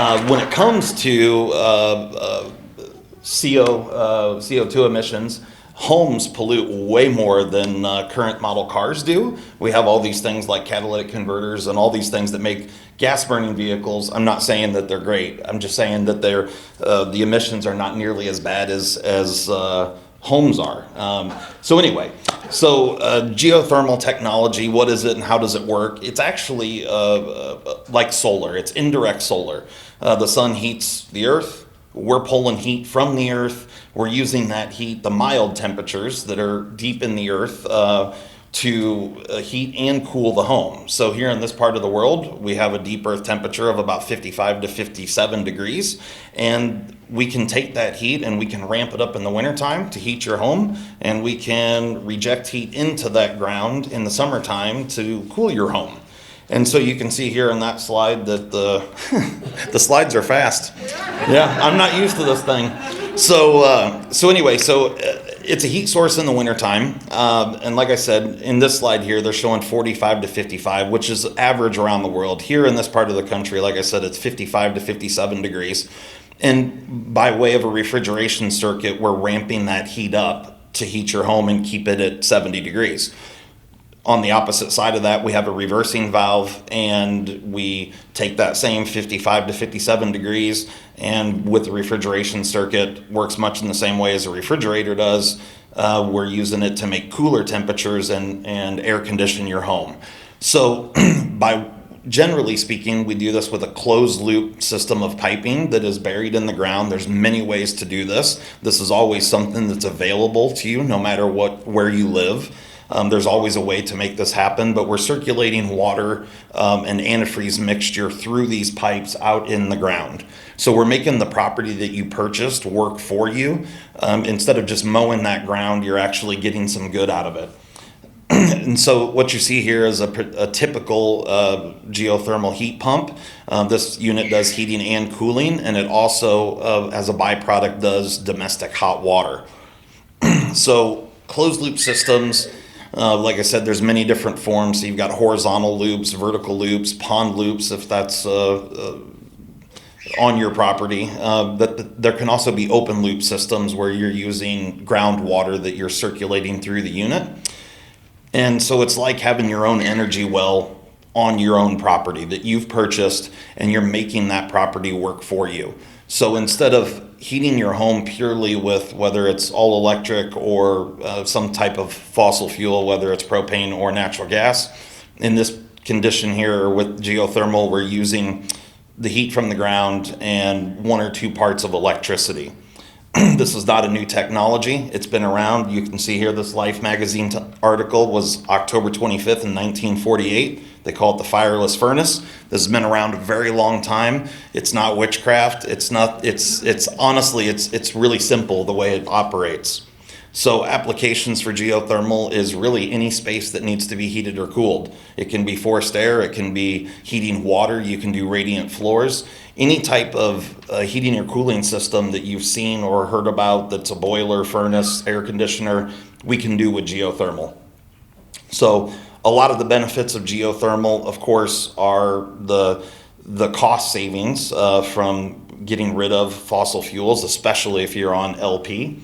When it comes to CO2 emissions, homes pollute way more than current model cars do. We have all these things like catalytic converters and all these things that make gas burning vehicles. I'm not saying that they're great. I'm just saying that the emissions are not nearly as bad as homes are. So geothermal technology, what is it and how does it work? It's actually like solar. It's indirect solar. The sun heats the earth. We're pulling heat from the earth. We're using that heat, the mild temperatures that are deep in the earth, to heat and cool the home. So here in this part of the world, we have a deep earth temperature of about 55 to 57 degrees. And we can take that heat and we can ramp it up in the wintertime to heat your home. And we can reject heat into that ground in the summertime to cool your home. And so you can see here in that slide that the slides are fast. Yeah, I'm not used to this thing. So it's a heat source in the wintertime. And like I said, in this slide here, they're showing 45 to 55, which is average around the world. Here in this part of the country, like I said, it's 55 to 57 degrees. And by way of a refrigeration circuit, we're ramping that heat up to heat your home and keep it at 70 degrees. On the opposite side of that, we have a reversing valve, and we take that same 55 to 57 degrees, and with the refrigeration circuit, works much in the same way as a refrigerator does. We're using it to make cooler temperatures and air condition your home. So generally speaking, we do this with a closed loop system of piping that is buried in the ground. There's many ways to do this. This is always something that's available to you no matter where you live. There's always a way to make this happen, but we're circulating water and antifreeze mixture through these pipes out in the ground. So we're making the property that you purchased work for you. Instead of just mowing that ground, you're actually getting some good out of it. And so what you see here is a typical geothermal heat pump. This unit does heating and cooling, and it also, as a byproduct, does domestic hot water. So closed loop systems, like I said, there's many different forms. So you've got horizontal loops, vertical loops, pond loops, if that's on your property. But there can also be open loop systems where you're using groundwater that you're circulating through the unit. And so it's like having your own energy well on your own property that you've purchased, and you're making that property work for you. So instead of heating your home purely with whether it's all electric or some type of fossil fuel, whether it's propane or natural gas, in this condition here with geothermal, we're using the heat from the ground and 1 or 2 parts of electricity. This is not a new technology. It's been around. You can see here this Life magazine article was October 25th in 1948. They call it the fireless furnace. This has been around a very long time. It's not witchcraft. It's honestly, it's really simple the way it operates. So applications for geothermal is really any space that needs to be heated or cooled. It can be forced air, it can be heating water, you can do radiant floors. Any type of heating or cooling system that you've seen or heard about that's a boiler, furnace, air conditioner, we can do with geothermal. So a lot of the benefits of geothermal, of course, are the cost savings from getting rid of fossil fuels, especially if you're on LP.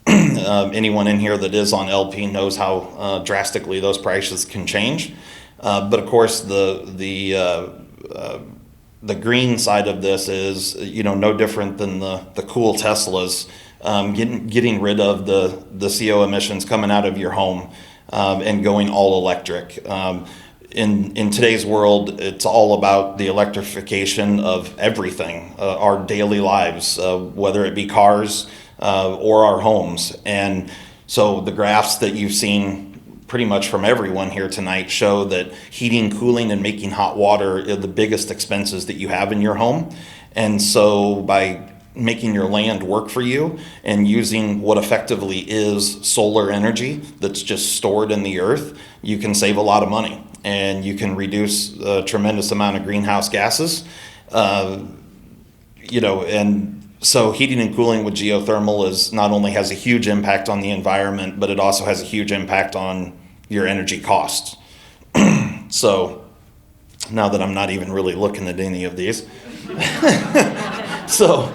Anyone in here that is on LP knows how drastically those prices can change. But of course, the green side of this is, no different than the cool Teslas, getting rid of the CO emissions coming out of your home and going all electric. In today's world, it's all about the electrification of everything, our daily lives, whether it be cars or our homes. And so the graphs that you've seen pretty much from everyone here tonight show that heating, cooling, and making hot water are the biggest expenses that you have in your home. And so by making your land work for you and using what effectively is solar energy that's just stored in the earth, you can save a lot of money and you can reduce a tremendous amount of greenhouse gases. And so heating and cooling with geothermal not only has a huge impact on the environment, but it also has a huge impact on your energy costs. So now that I'm not even really looking at any of these. So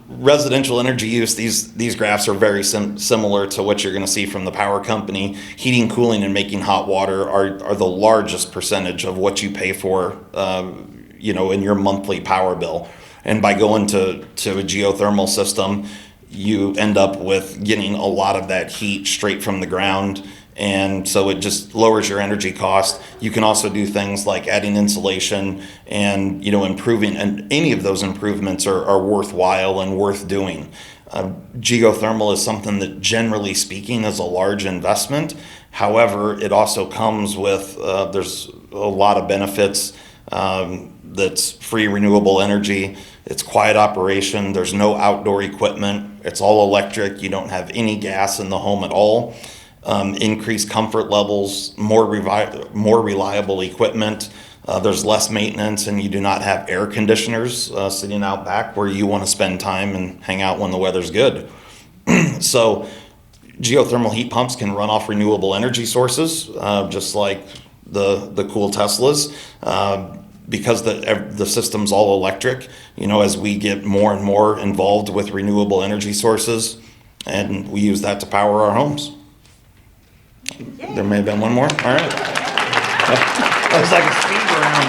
residential energy use, these graphs are very similar to what you're going to see from the power company. Heating, cooling, and making hot water are the largest percentage of what you pay for, in your monthly power bill. And by going to a geothermal system, you end up with getting a lot of that heat straight from the ground. And so it just lowers your energy cost. You can also do things like adding insulation and, improving, and any of those improvements are worthwhile and worth doing. Geothermal is something that, generally speaking, is a large investment. However, it also comes with, there's a lot of benefits. That's free renewable energy. It's quiet operation. There's no outdoor equipment. It's all electric. You don't have any gas in the home at all. Increased comfort levels, more reliable equipment. There's less maintenance, and you do not have air conditioners sitting out back where you want to spend time and hang out when the weather's good. So geothermal heat pumps can run off renewable energy sources, just like the cool Teslas. Because the system's all electric, as we get more and more involved with renewable energy sources, and we use that to power our homes. Yay. There may have been one more. All right. That was like a speed round.